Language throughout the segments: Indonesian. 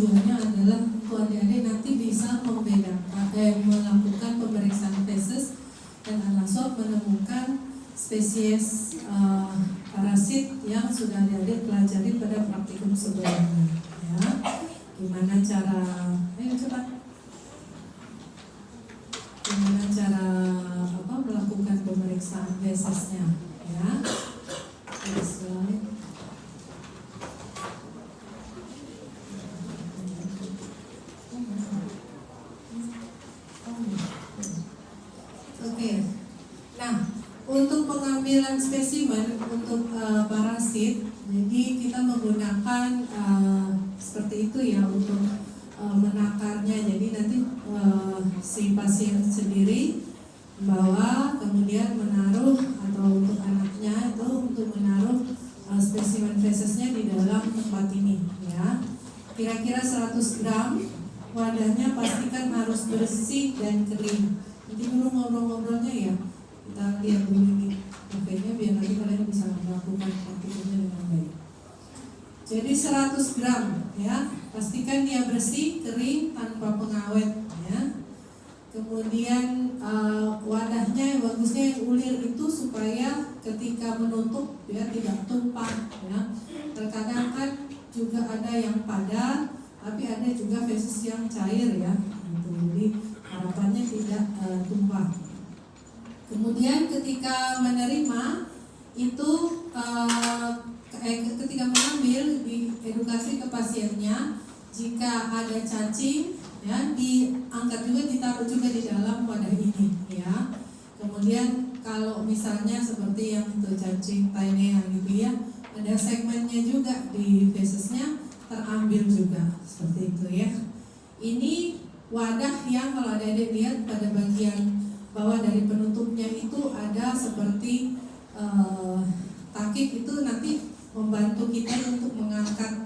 tujuannya adalah untuk adik-adik nanti bisa membedakan, melakukan pemeriksaan feses dan anak swab menemukan spesies parasit yang sudah adik-adik pelajari pada praktikum sebelumnya. Ya, gimana cara? Ayo coba. Gimana cara melakukan pemeriksaan fesesnya? Ya, slide. Oke. Nah, untuk pengambilan spesimen untuk parasit, jadi kita menggunakan seperti itu ya untuk menakarnya. Jadi nanti si pasien sendiri bawa, kemudian menaruh, atau untuk anaknya itu untuk menaruh spesimen fesesnya di dalam tempat ini ya. Kira-kira 100 gram. Wadahnya pastikan harus bersih dan kering. Jadi dulu ngobrol-ngobrolnya ya, kita lihat dulu ini kafenya biar nanti kalian bisa melakukan praktikumnya dengan baik. Jadi 100 gram ya, pastikan dia bersih, kering, tanpa pengawet ya. Kemudian wadahnya bagusnya yang ulir itu supaya ketika menutup dia tidak tumpah ya. Terkadang kan juga ada yang padat, tapi ada juga feses yang cair ya. Jadi harapannya tidak tumpah. Kemudian ketika menerima itu ketika mengambil, diedukasi ke pasiennya jika ada cacing ya, diangkat juga, ditaruh juga di dalam wadah ini ya. Kemudian kalau misalnya seperti yang itu cacing tainea gitu ya, ada segmennya juga di fesesnya, terambil juga seperti itu ya. Ini wadah yang kalau adik-adik lihat pada bagian bawah dari penutupnya itu ada seperti takik, itu nanti membantu kita untuk mengangkat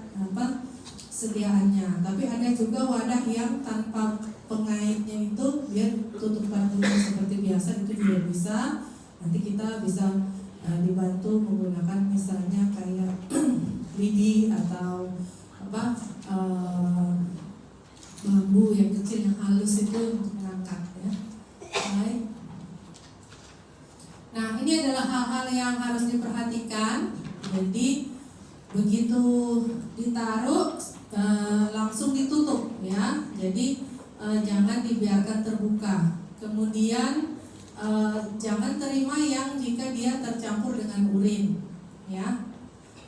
sediaannya. Tapi ada juga wadah yang tanpa pengaitnya itu biar tutupan dulu seperti biasa, itu juga bisa. Nanti kita bisa dibantu menggunakan misalnya kayak lidi atau bambu yang kecil yang halus itu untuk mengangkat ya. Baik. Nah, ini adalah hal-hal yang harus diperhatikan. Jadi begitu ditaruh langsung ditutup ya. Jadi jangan dibiarkan terbuka. Kemudian jangan terima yang jika dia tercampur dengan urin ya.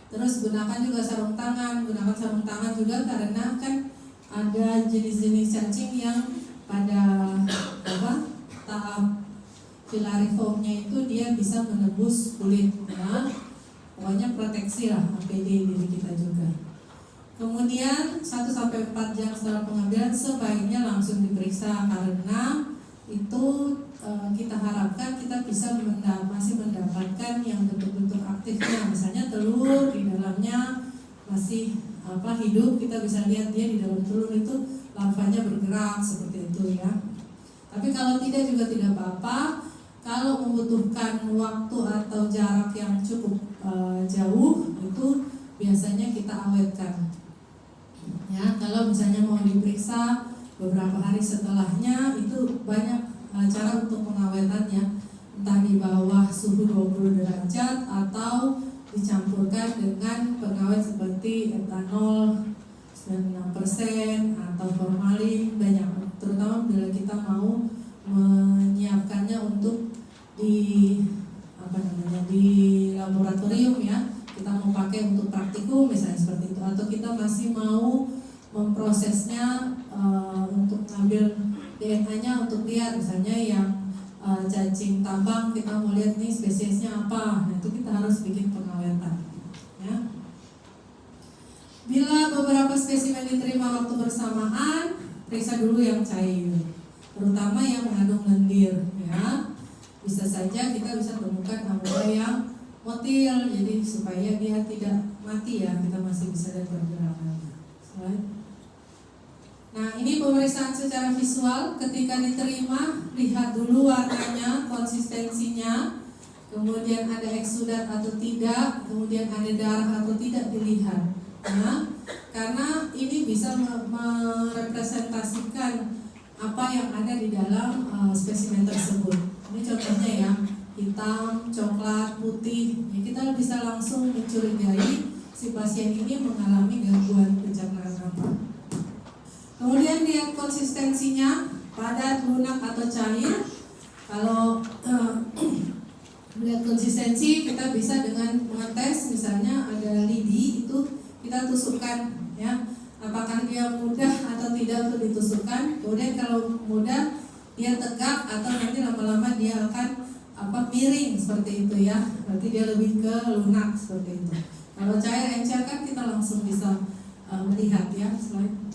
Terus gunakan juga sarung tangan. Gunakan sarung tangan juga karena kan ada jenis-jenis cacing yang pada tahap filariformnya itu dia bisa menembus kulit ya. Pokoknya proteksi lah APD diri kita juga. Kemudian 1-4 jam setelah pengambilan sebaiknya langsung diperiksa, karena itu kita harapkan kita bisa masih mendapatkan yang bentuk-bentuk aktifnya. Misalnya telur di dalamnya masih hidup, kita bisa lihat dia di dalam telur itu larvanya bergerak seperti itu ya. Tapi kalau tidak juga tidak apa-apa. Kalau membutuhkan waktu atau jarak yang cukup jauh, itu biasanya kita awetkan ya. Kalau misalnya mau diperiksa beberapa hari setelahnya, itu banyak cara untuk pengawetannya, entah di bawah suhu 20 derajat atau dicampurkan dengan pengawet seperti etanol 96% atau formalin, banyak. Terutama bila kita mau menyiapkannya untuk di laboratorium ya, kita mau pakai untuk praktikum misalnya seperti itu, atau kita masih mau memprosesnya untuk ngambil DNA-nya untuk lihat misalnya yang cacing tambang, kita mau lihat nih spesiesnya apa. Nah, itu kita harus bikin pengawetan ya. Bila beberapa spesimen diterima waktu bersamaan, periksa dulu yang cair, terutama yang mengandung lendir ya. Bisa saja kita bisa temukan amoeba yang motil, jadi supaya dia tidak mati ya, kita masih bisa lihat pergerakannya. Nah, ini pemeriksaan secara visual. Ketika diterima, lihat dulu warnanya, konsistensinya, kemudian ada eksudat atau tidak, kemudian ada darah atau tidak, dilihat ya. karena ini bisa merepresentasikan apa yang ada di dalam spesimen tersebut. Ini contohnya ya, hitam, coklat, putih. Ya, kita bisa langsung mencurigai si pasien ini mengalami gangguan pencernaan apa. Kemudian lihat konsistensinya, padat, lunak atau cair. Kalau melihat konsistensi, kita bisa dengan mengetes, misalnya ada lidi itu kita tusukkan ya, apakah dia mudah atau tidak untuk ditusukkan. Kemudian kalau mudah dia tegak atau nanti lama-lama dia akan miring seperti itu ya, berarti dia lebih ke lunak seperti itu. Kalau cair encer kan kita langsung bisa melihat ya, slide.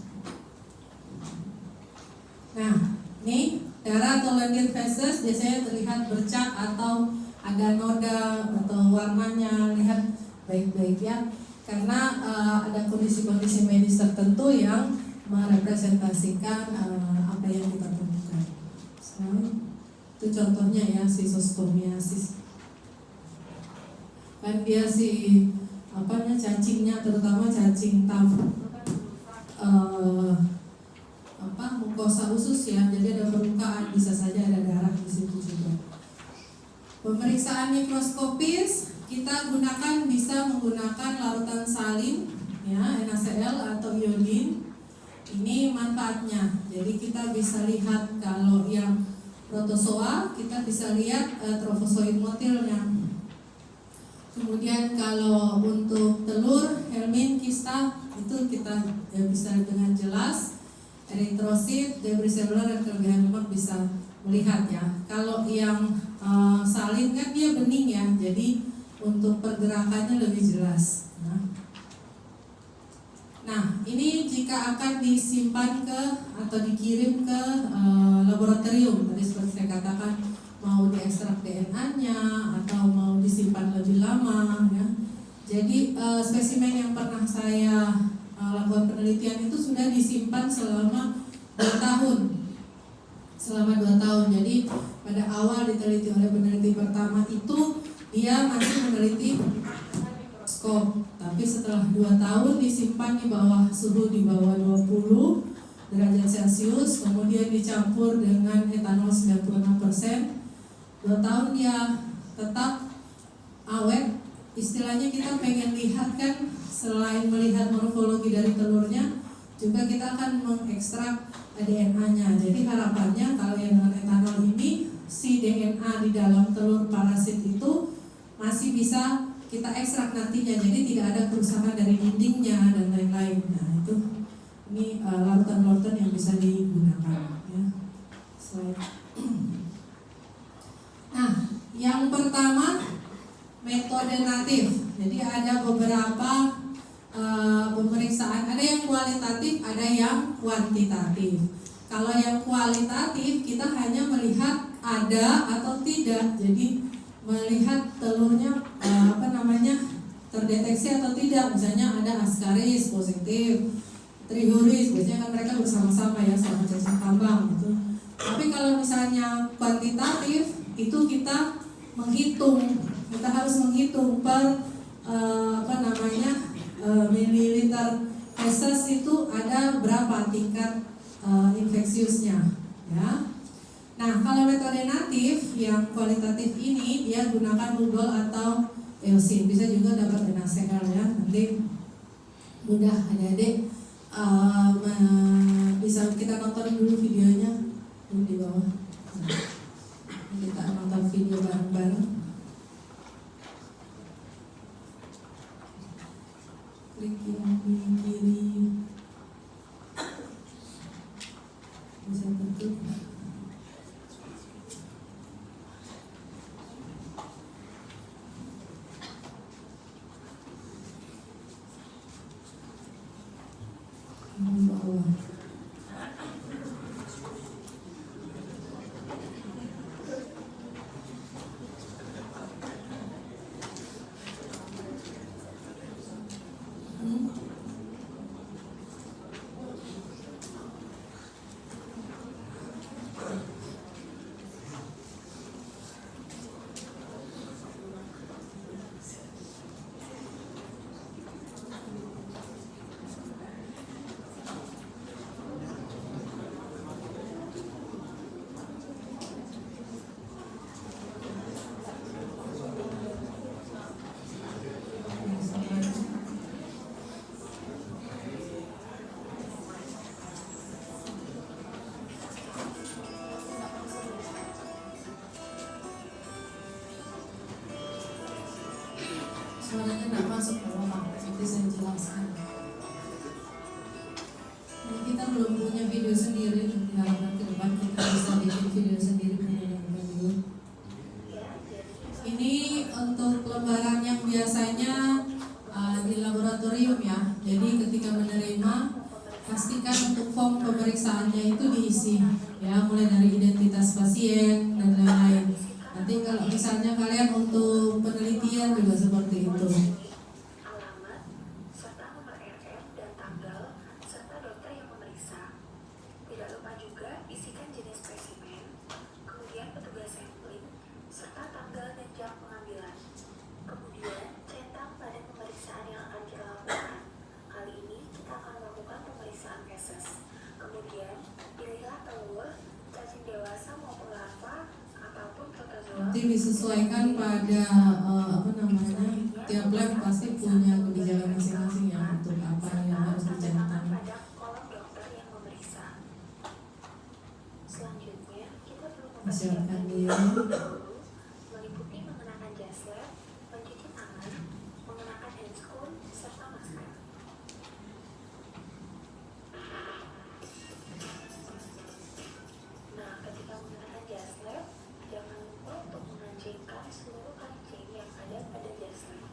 Nah, ini darah atau lendir feses biasanya terlihat bercak atau ada noda atau warnanya lihat baik-baik ya, karena ada kondisi-kondisi medis tertentu yang merepresentasikan apa yang kita temukan. Itu contohnya ya, sisostomiasis. Kan dia cacingnya, terutama cacing mukosa usus ya, jadi ada permukaan, bisa saja ada darah di situ juga. Pemeriksaan mikroskopis kita bisa menggunakan larutan salin ya, NaCl atau iodin. Ini manfaatnya, jadi kita bisa lihat kalau yang protozoa kita bisa lihat trofozoid motilnya. Kemudian kalau untuk telur, helmin, kista itu kita bisa dengan jelas. Eritrosit, debris seluler dan kelebihan lemak bisa melihat ya. Kalau yang salin kan dia bening ya, jadi untuk pergerakannya lebih jelas. Nah, ini jika akan disimpan atau dikirim ke laboratorium, tadi seperti saya katakan, mau diekstrak DNA-nya atau mau disimpan lebih lama ya. Jadi spesimen yang pernah saya lakukan penelitian itu sudah disimpan selama 2 tahun. Selama 2 tahun. Jadi pada awal diteliti oleh peneliti pertama itu dia masih meneliti mikroskop, tapi setelah 2 tahun disimpan di bawah suhu di bawah 20 derajat Celcius, kemudian dicampur dengan etanol 96%. 2 tahun dia tetap awet. Istilahnya kita pengen lihat kan, selain melihat morfologi dari telurnya, juga kita akan mengekstrak DNA-nya. Jadi harapannya kalau yang dengan etanol ini, si DNA di dalam telur parasit itu masih bisa kita ekstrak nantinya. Jadi tidak ada kerusakan dari dindingnya dan lain-lain. Nah itu, ini larutan-larutan yang bisa digunakan ya. Slide. Nah, yang pertama metode natif. Jadi ada beberapa pemeriksaan, ada yang kualitatif, ada yang kuantitatif. Kalau yang kualitatif kita hanya melihat ada atau tidak. Jadi melihat telurnya terdeteksi atau tidak. Misalnya ada Ascaris positif, Trichuris, biasanya kan mereka bersama-sama ya, sama cacing tambang gitu. Tapi kalau misalnya kuantitatif itu kita menghitung, kita harus menghitung per mililiter feses itu ada berapa tingkat infeksiusnya ya. Nah kalau metode natif yang kualitatif ini dia gunakan Google atau Eosin, bisa juga dapat NaCl ya. Nanti mudah adik-adik bisa kita nonton dulu videonya di bawah. Nah, kita nonton video bareng-bareng. Klik yang di kiri bisa tutup. Bawah. tidak masuk ke rumah. Nanti saya jelaskan. Ini kita belum punya video sendiri, diharapkan ke depan kita bisa bikin video sendiri punya video. Ini untuk lembaran yang biasanya di laboratorium ya. Jadi ketika menerima, pastikan untuk form pemeriksaannya itu diisi ya, mulai dari identitas pasien dan lain-lain. Nanti kalau misalnya kalian untuk penelitian juga seperti itu. Alamat, serta nomor RF dan tanggal, serta dokter yang memeriksa. Tidak lupa juga isikan jenis spesimen, kemudian petugas sampling, serta tanggal dan jam pengambilan. Kemudian cetak pada pemeriksaan yang akan kita lakukan. Kali ini kita akan melakukan pemeriksaan feses. Kemudian pilihlah telur, cacing dewasa maupun larva, ataupun protozoa. Nanti disesuaikan pada tiap lab pasti punya kebijakan masing-masing ya untuk apa yang harus dicetak. Pada kolom dokter yang memeriksa. Selanjutnya kita perlu Siapkan mempersiapkan diri. meliputi mengenakan jas lab, mencuci tangan, mengenakan handscoon, serta masker. Nah, ketika menggunakan jas lab, jangan lupa untuk mengancingkan seluruh kancing yang ada pada jas lab.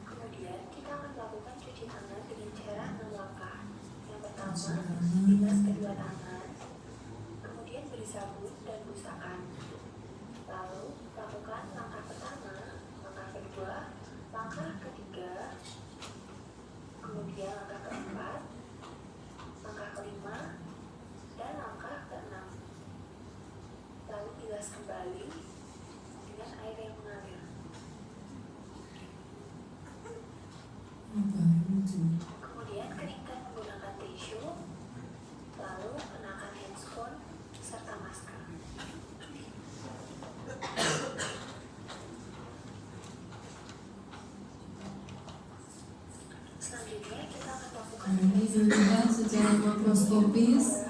Kemudian kita akan melakukan cuci tangan dengan cara 6 langkah. Yang pertama, bilas kedua tangan, kemudian beri sabun dan busakan. Lalu lakukan langkah pertama, langkah kedua, langkah ketiga, kemudian langkah keempat, langkah kelima, dan langkah keenam. Lalu bilas kembali dengan air yang mengalir. Kemudian keringkan menggunakan tisu, lalu kenakan handscoon serta masker. Selanjutnya kita akan melakukan Ini dilihat secara makroskopis,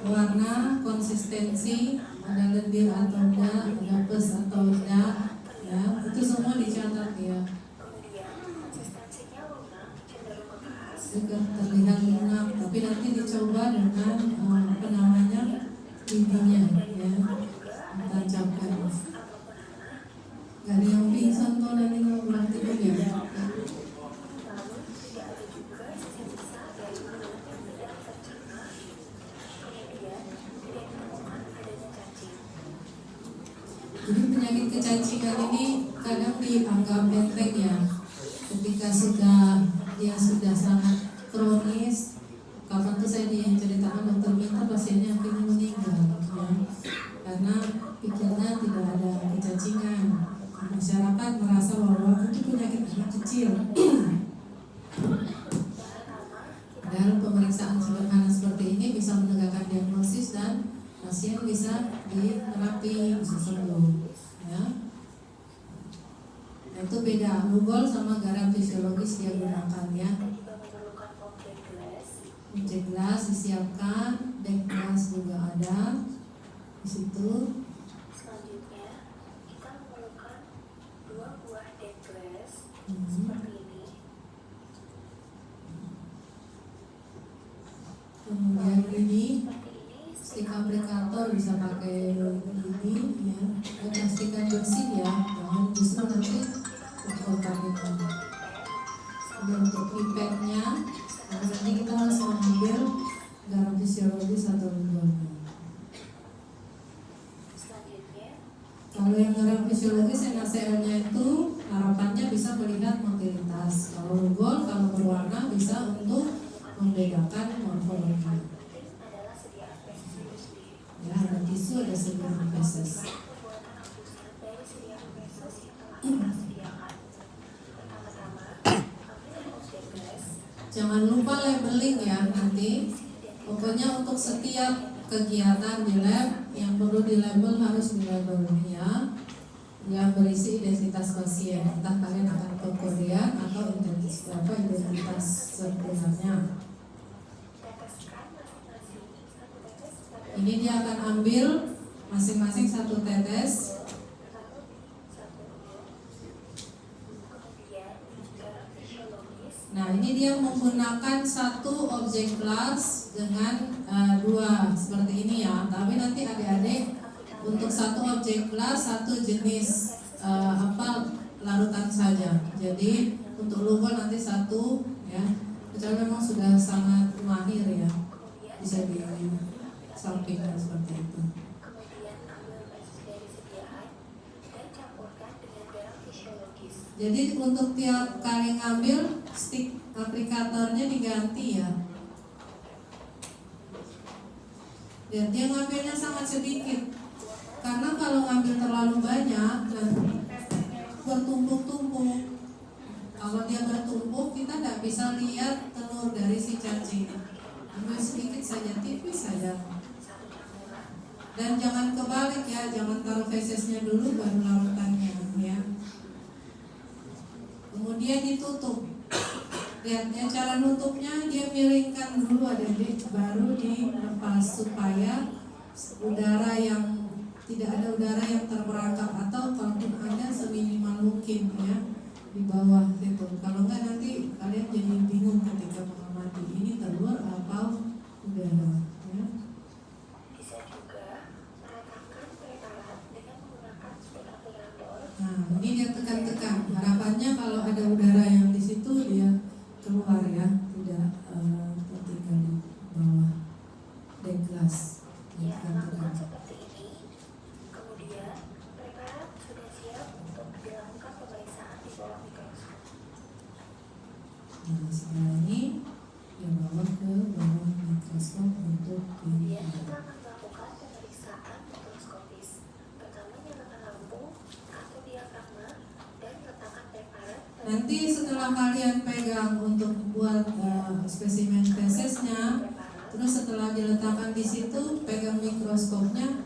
warna, konsistensi, ada lendir atau enggak, ada pes atau enggak, ya itu semua dicatat ya. kemudian konsistensinya lunak cenderung ke keras. Juga terlihat lunak, tapi nanti dicoba dengan apa namanya bibinya ya, tancapkan. Ataupun anak, Gak ada yang pingsan tuh nanti kalau berarti ya. lalu tidak ada juga sisa-sisa dari makanan yang tidak tercerna. Kemudian tidak ditemukan adanya cacing. Jadi penyakit kecacingan ini kadang dianggap enteng ya. Ketika dia sudah sangat kronis, kapan tuh saya diceritakan dokter minta pasiennya akhirnya meninggal ya. Karena pikirnya tidak ada kecacingan. Masyarakat merasa bahwa itu penyakit anak kecil. Padahal pemeriksaan sederhana seperti ini bisa menegakkan diagnosis dan pasien bisa diterapi, bisa sembuh ya. Nah, itu beda Lugol sama garam fisiologis dia gunakan ya. Kita juga memerlukan foam glass. Cek gelas disiapkan, deck gelas juga ada di situ. Selanjutnya kita memerlukan 2 buah deck glass Hmm. seperti ini. Kemudian ini Seperti ini. stick aplikator bisa pakai ini ya. Dan pastikan bersih ya, jangan justru nanti kotor gitu. Dan untuk pipetnya, nanti kita harus mengambil garam fisiologis atau Lugolnya. Selanjutnya Kalau yang garam fisiologis NaCl-nya itu harapannya bisa melihat motilitas. Kalau Lugol, kalau berwarna bisa untuk membedakan morfologi. penting adalah sediaan feses itu sendiri. Ya, ada tisu, ada sediaan feses. Pembuatan abusan dari sediaan feses yang telah kita sediakan. Pertama-tama, ambil objek glass. Jangan lupa labeling ya nanti. Pokoknya untuk setiap kegiatan di lab yang perlu dilabel harus dilabel ya. Yang berisi identitas pasien. Entah kalian akan ke Korea atau identitas sebenarnya. Teteskan masing-masing 1 tetes pada Ini dia akan ambil masing-masing 1 tetes. lalu 1 Nah, ini dia menggunakan satu objek kelas dengan dua seperti ini ya. Tapi nanti adik-adik untuk satu objek kelas satu jenis larutan saja. Jadi untuk logo nanti satu ya. Kecuali memang sudah sangat mahir ya, bisa di sampingkan seperti itu. Kemudian ambil basis dari sediaan dan campurkan dengan garam fisiologis. Jadi untuk tiap kali ngambil stick aplikatornya diganti ya. Dan dia ngambilnya sangat sedikit. Karena kalau ngambil terlalu banyak dan bertumpuk-tumpuk. Kalau dia bertumpuk kita tidak bisa lihat telur dari si cacing. Ambil sedikit saja, tipis saja. Dan jangan kebalik ya, jangan taruh fesesnya dulu baru larutannya ya. Kemudian ditutup. Lihat ya, cara nutupnya dia miringkan dulu adik-adik, baru dilepas supaya udara yang tidak ada udara yang terperangkap atau kalaupun ada seminimal mungkin ya di bawah itu. Kalau enggak nanti kalian jadi bingung ketika mengamati ini telur atau udara ya. Bisa juga meratakan preparat dengan menggunakan stick aplikator. Nah, ini dia tekan-tekan. Harapannya kalau ada udara yang di situ dia keluar ya, tidak tertinggal di bawah deglas. Ya, lakukan seperti ini. Kemudian preparat sudah siap untuk dilakukan pemeriksaan di bawah mikroskop. Nah, setelah ini dibawa ke bawah mikroskop untuk Kemudian kita dilihat. akan melakukan pemeriksaan mikroskopis. Pertama nyalakan lampu atau diafragma dan letakkan preparat. Nanti setelah kalian pegang untuk buat spesimen fesesnya, terus setelah diletakkan di situ pegang mikroskopnya,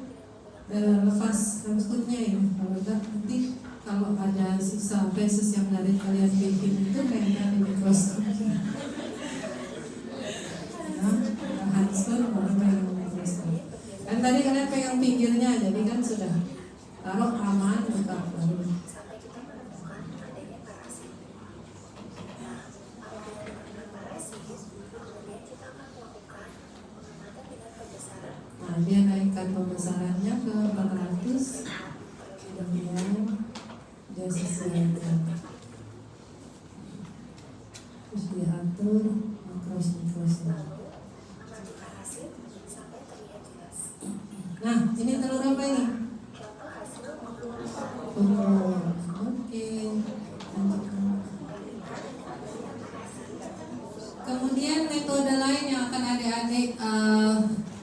lepas rambutnya ini. Kalau enggak nanti kalau ada sisa feses yang dari kalian bikin itu pegang di mikroskop. Ya, Hanson baru pegang mikroskop. Kan tadi kalian pegang pinggirnya, jadi kan sudah taruh aman buka baru. Sampai kita menemukan adanya parasit. Nah, apabila ditemukan parasit, kemudian kita akan melakukan pengamatan dengan pembesaran. Nah, dia naikkan pembesarannya ke 400, kemudian dia sesuaikan. Terus diatur mikros-mikrosnya. Lalu, amati parasit sampai terlihat jelas. Nah, ini telur apa ini? Contoh hasil pengolahan. Telur. Oke. Kemudian metode lain yang akan adik-adik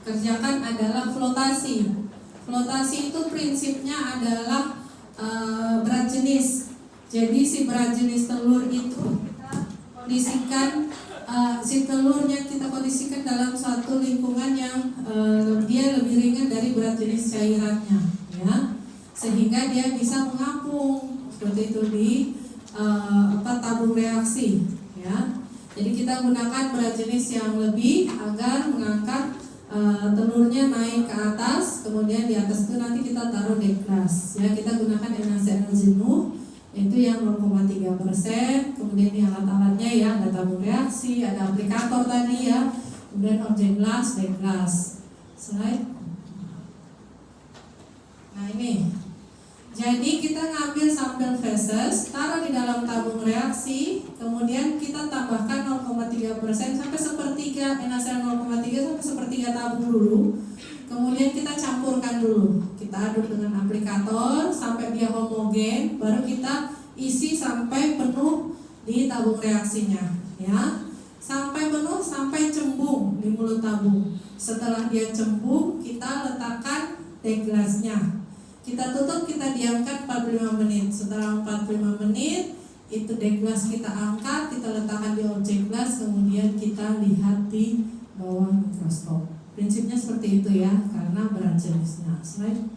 kerjakan adalah flotasi. Flotasi itu prinsipnya adalah berat jenis. Jadi si berat jenis telur itu kondisikan si telurnya kita kondisikan dalam suatu lingkungan yang dia lebih ringan dari berat jenis cairannya, ya, sehingga dia bisa mengapung seperti itu di tabung reaksi, ya. Jadi kita gunakan berat jenis yang lebih agar mengangkat telurnya naik ke atas, kemudian di atas itu nanti kita taruh deglas, ya. Kita gunakan NaCl jenuh, itu yang 0,3%. Kemudian di alat-alatnya ya ada tabung reaksi, ada aplikator tadi ya, kemudian objek gelas, deglas. Slide. Nah ini, jadi kita ngambil sampel feses, taruh di dalam tabung reaksi, kemudian kita tambahkan 0,3% sampai sepertiga, NaCl 0,3 sampai sepertiga tabung dulu. Kemudian kita campurkan dulu, kita aduk dengan aplikator sampai dia homogen, baru kita isi sampai penuh di tabung reaksinya, ya, sampai penuh, sampai cembung di mulut tabung. Setelah dia cembung, kita letakkan deglasnya. Kita tutup, kita diamkan 45 menit. Setelah 45 menit, itu deglas kita angkat, kita letakkan di objek gelas, kemudian kita lihat di bawah mikroskop. Prinsipnya seperti itu ya, karena berat jenisnya. Slide.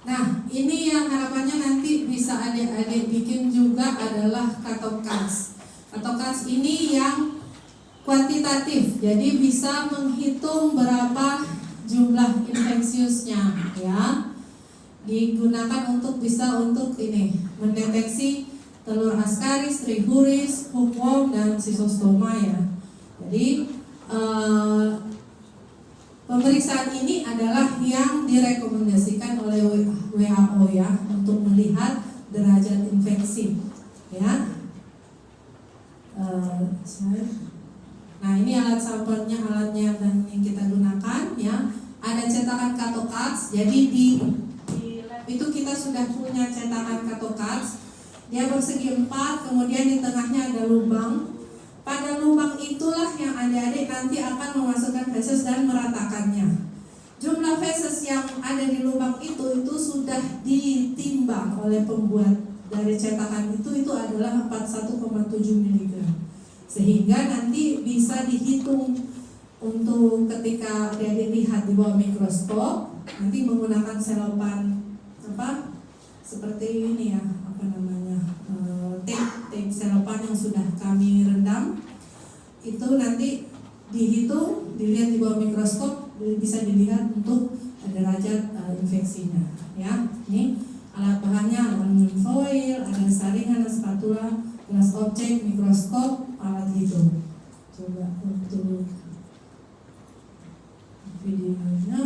Nah, ini yang harapannya nanti bisa adik-adik bikin juga adalah katokans. Katokans ini yang kuantitatif, jadi bisa menghitung berapa jumlah infeksiusnya, ya. Digunakan untuk bisa untuk ini mendeteksi telur ascaris, trichuris, hookworm, dan schistosoma ya. Jadi pemeriksaan ini adalah yang direkomendasikan oleh WHO ya untuk melihat derajat infeksi ya. Nah ini alat sampelnya, alatnya dan yang kita gunakan ya. Ada cetakan CatoCards. Jadi di lab itu kita sudah punya cetakan CatoCards. Dia bersegi 4, kemudian di tengahnya ada lubang. Pada lubang itulah yang adik-adik nanti akan memasukkan feses dan meratakannya. Jumlah feses yang ada di lubang itu sudah ditimbang oleh pembuat dari cetakan itu adalah 41,7 mg. Sehingga nanti bisa dihitung untuk ketika adik-adik lihat di bawah mikroskop, nanti menggunakan selopan seperti ini ya, tape selopan yang sudah kami rendam, itu nanti dihitung, dilihat di bawah mikroskop, bisa dilihat untuk derajat infeksinya ya. Ini alat bahannya aluminium foil, ada saringan, ada spatula, gelas objek, mikroskop, alat hitung. Coba untuk videonya,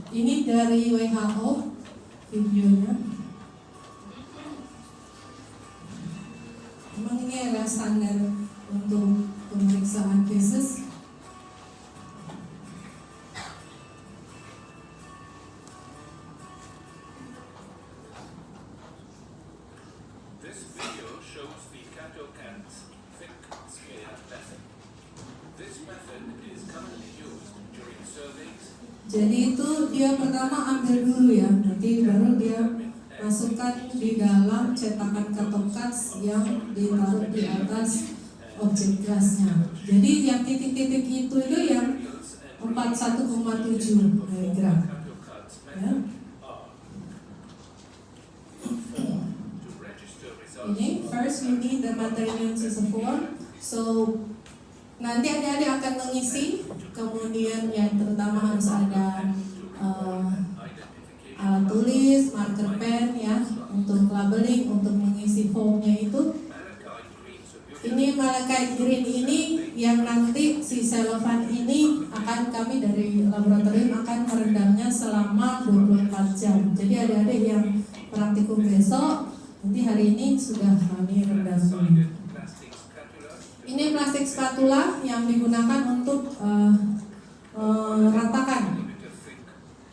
ini dari WHO videonya. Memang ini adalah standar untuk pemeriksaan feses. This video shows the CatoCards thick smear method. This method is commonly used during surveys. Jadi itu dia pertama ambil dulu ya, nanti baru dia masukkan di dalam cetakan CatoCards yang ditaruh di atas objek gelasnya. Jadi yang titik-titik itu yang 41,7 mg. Ya. Ini first we need the material form. So nanti adik-adik akan mengisi, kemudian ya terutama harus ada alat tulis, marker pen ya untuk labeling, untuk mengisi formnya itu. Ini malachite green ini yang nanti si cellophane ini akan kami dari laboratorium akan merendamnya selama 24 jam. Jadi adik-adik yang praktikum besok, nanti hari ini sudah kami rendam dulu. Ini plastik spatula yang digunakan untuk ratakan.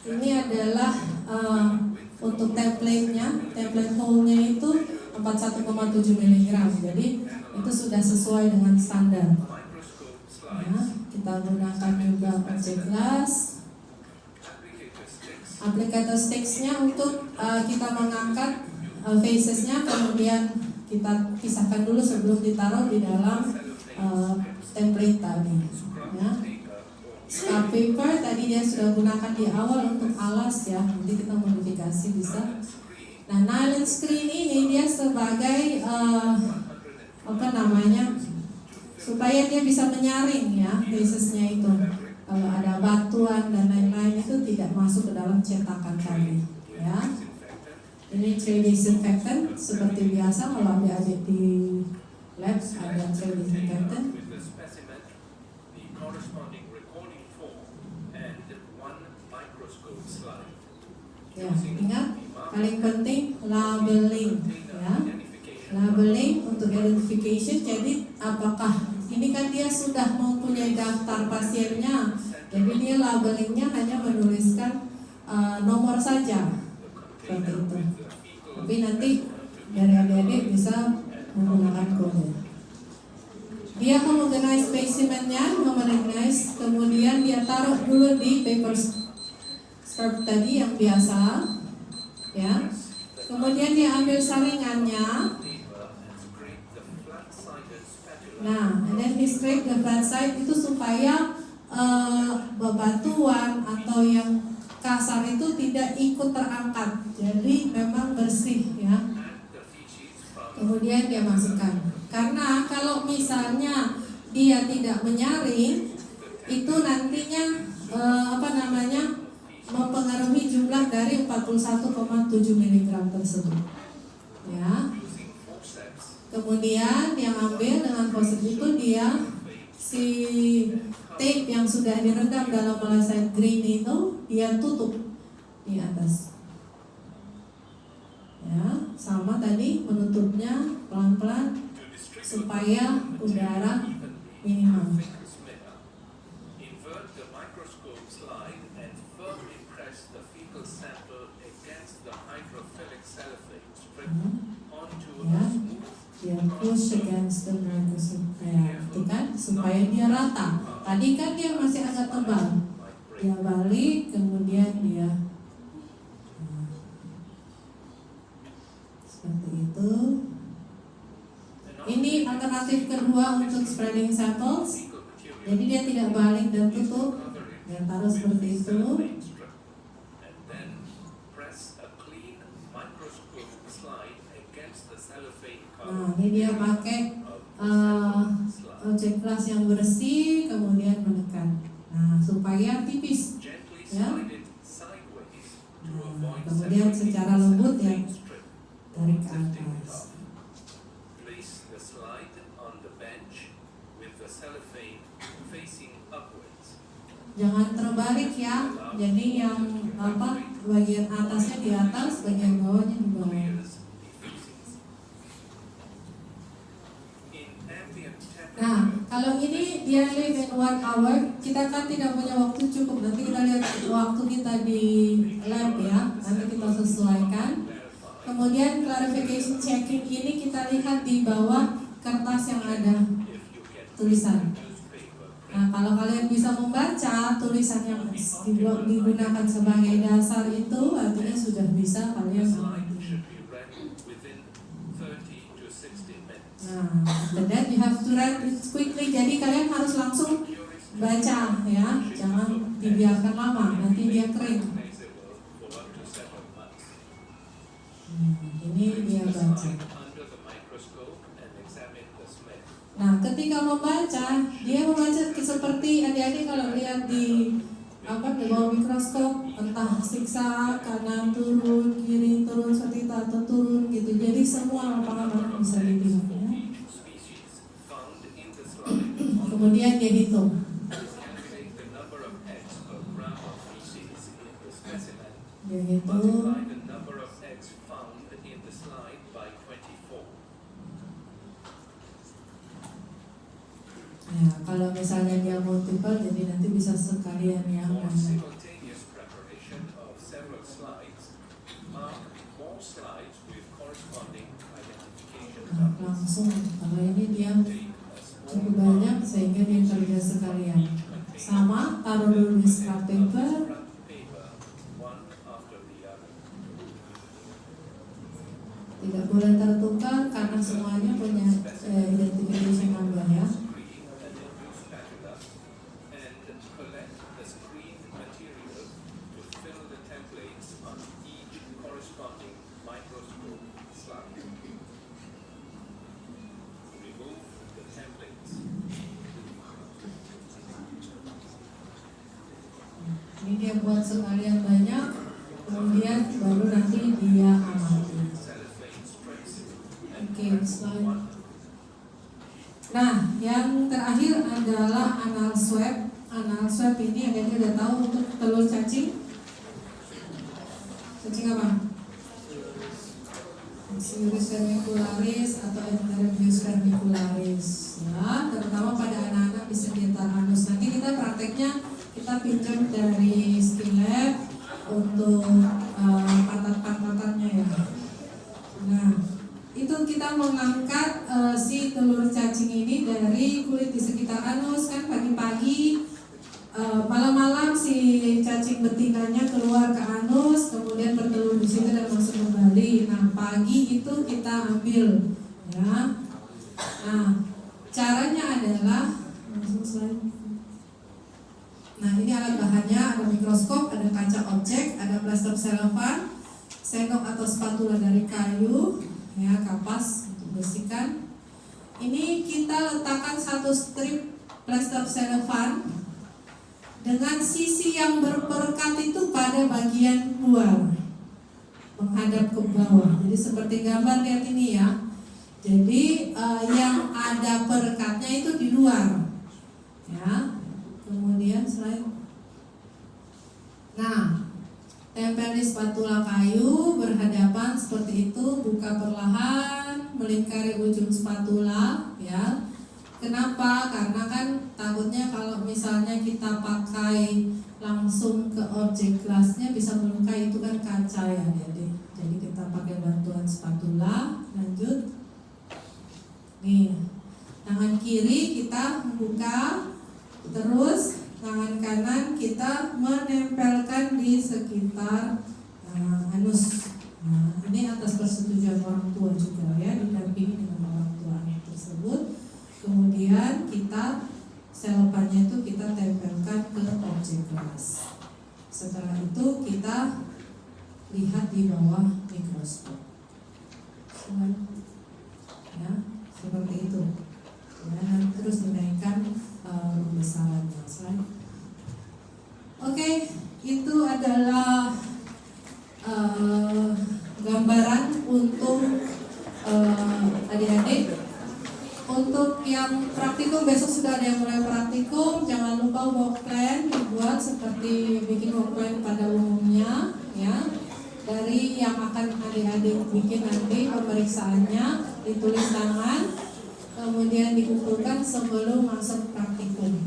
Ini adalah untuk template hole-nya itu 41,7 mg. Jadi itu sudah sesuai dengan standar. Ya, kita gunakan juga objek gelas. Applicator sticks-nya untuk kita mengangkat facesnya, kemudian kita pisahkan dulu sebelum ditaruh di dalam template tadi. Ya. Scar paper tadi dia sudah gunakan di awal untuk alas ya, nanti kita modifikasi bisa. Nah, nylon screen ini dia sebagai supaya dia bisa menyaring ya facesnya itu. Kalau ada batuan dan lain-lain itu tidak masuk ke dalam cetakan tadi ya. Ini tray disinfectant seperti biasa kalau adik-adik di lab ada tray disinfectant. Ya, ingat paling penting labeling ya. Labeling untuk identification. Jadi apakah ini kan dia sudah mempunyai daftar pasiennya, jadi dia labelingnya hanya menuliskan nomor saja seperti itu. Tapi nanti dari adik-adik bisa menggunakan kode. Dia homogenize specimennya, homogenize, kemudian dia taruh dulu di paper scrub tadi yang biasa, ya. Kemudian dia ambil saringannya. Nah, and then he scrape the flat side itu supaya bebatuan atau yang kasar itu tidak ikut terangkat, jadi memang bersih ya. Kemudian dia masukkan, karena kalau misalnya dia tidak menyaring, itu nantinya mempengaruhi jumlah dari 41,7 mg tersebut. Ya. Kemudian yang ambil dengan forceps itu dia si tape yang sudah direndam dalam molasses green itu dia tutup di atas. Ya, sama tadi menutupnya pelan-pelan To distribute supaya udara minimal. Invert the microscope slide and firmly press the fecal sample against the hydrophilic cellophane strip onto a Ya, smooth dia push against the microscope, ya, itu kan supaya dia rata. Tadi kan dia masih agak tebal. Dia balik, kemudian dia seperti itu. Ini alternatif kedua untuk spreading samples. Jadi dia tidak balik dan tutup, dan taruh seperti itu. And then press a clean microscope slide against the cellophane Nah, cover ini dia pakai objek gelas yang bersih, kemudian menekan. Nah, supaya tipis. Gently Ya. slide it sideways to Nah, avoid kemudian separating secara the lembut ya, cellophane strip tarik or ke lifting it atas. up. Place the slide on the bench with the cellophane facing upwards. Jangan terbalik ya. Jadi yang bagian atasnya di atas, bagian bawahnya di bawah. Clears the facings. In ambient Nah, temperature, kalau ini dia live in 1 hour, kita kan tidak punya waktu cukup. Nanti kita lihat waktu kita di lab ya. Nanti kita sesuaikan. Kemudian clarification checking ini kita lihat di bawah kertas yang ada if you get tulisan. newspaper, Nah, kalau kalian bisa membaca tulisan yang digunakan sebagai dasar itu, artinya sudah bisa kalian slide mengerti. should be read within 30 to 60 minutes. Nah, after that you have to read it quickly. Jadi kalian harus langsung baca ya, jangan dibiarkan lama, nanti dia kering. Recognizable for up to 7 months. Ini dia baca. Slide under the microscope and examine the smell. Nah, ketika membaca, dia membaca seperti adik-adik kalau lihat di di bawah mikroskop, entah siksa kanan turun, kiri turun seperti itu atau turun gitu. Jadi semua lapangan bisa dilihat ya. Each species found in the slide Kemudian dia hitung. calculate the number of eggs per gram of feces in the specimen. Dia hitung. Multiply the number of eggs found in the slide by 24. Ya, kalau misalnya dia multiple, jadi nanti bisa sekalian ya. For simultaneous preparation of several slides, mark more slides with corresponding identification Nah, numbers. langsung kalau ini dia Take a small cukup banyak sehingga dia kerja sekalian. Sama, taruh dulu di scrap paper. scrap paper, one after the other. Tidak boleh tertukar karena semuanya punya identification number ya. Screen and then use spatula and collect the screen material to fill the templates on each corresponding microscope slide. Remove the templates. Ini dia buat sekalian banyak, kemudian baru nanti dia amati. Cellophane strips Oke, slide. Nah, yang terakhir adalah anal swab. Anal swab ini ada yang udah tahu untuk telur cacing. Cacing apa? Sirus vermicularis atau Enterobius vermicularis. Ya, terutama pada anak-anak di sekitar anus. Nanti kita prakteknya kita pinjam dari skill lab untuk pantat-pantatannya ya. Nah, itu kita mengangkat si telur cacing ini dari kulit di sekitar anus kan pagi-pagi, malam-malam si cacing betinanya keluar ke anus, kemudian bertelur di situ dan masuk kembali. Nah, pagi itu kita ambil, ya. Nah, caranya adalah langsung slide. Nah, ini alat bahannya, ada mikroskop, ada kaca objek, ada plaster cellophane, sendok atau spatula dari kayu, ya, kapas untuk bersihkan. Ini kita letakkan satu strip plaster cellophane dengan sisi yang berperekat itu pada bagian luar, menghadap ke bawah. Jadi seperti gambar lihat ini ya. Jadi yang ada perekatnya itu di luar, ya. Kemudian slide. Nah, tempel di spatula kayu berhadapan seperti itu, buka perlahan, melingkari ujung spatula, ya. Kenapa? Karena kan takutnya kalau misalnya kita pakai langsung ke objek gelasnya bisa melukai, itu kan kaca ya, jadi kita pakai bantuan spatula. Lanjut. Nih, tangan kiri kita membuka, terus tangan kanan kita menempelkan di sekitar anus. Nah, ini atas persetujuan orang tua juga ya, didampingi dengan orang tua tersebut. Kemudian kita selopannya itu kita tempelkan ke objek gelas. Setelah itu kita lihat di bawah mikroskop. Ya, seperti itu. Ya, dan terus dinaikkan besarannya. Oke, itu adalah gambaran untuk adik-adik. Untuk yang praktikum, besok sudah ada yang mulai praktikum. Jangan lupa work plan dibuat seperti bikin work plan pada umumnya, ya. Dari yang akan adik-adik bikin nanti pemeriksaannya ditulis tangan, kemudian dikumpulkan sebelum masuk praktikum.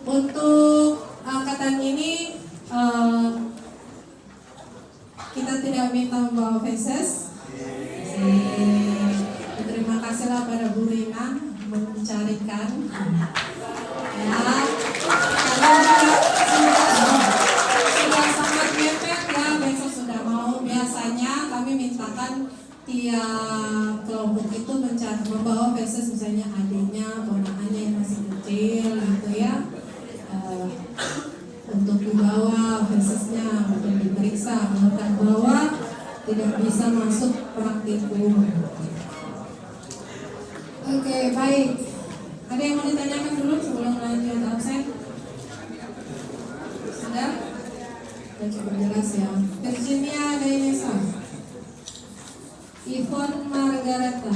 Untuk angkatan ini kita tidak minta membawa feses. Terima kasihlah pada Bu Rina mencarikan. Ya, karena sudah sangat mepet ya, besok sudah mau. Biasanya kami mintakan tiap kelompok itu membawa feses, misalnya adiknya, ponakannya yang masih kecil gitu ya, untuk dibawa fesesnya untuk diperiksa. Kalau tak bawa tidak bisa masuk praktikum. Oke, baik. Ada yang mau ditanyakan dulu sebelum lanjut absen? Sudah? Sudah cukup jelas ya. Virginia Dainesa, Yvonne Margareta.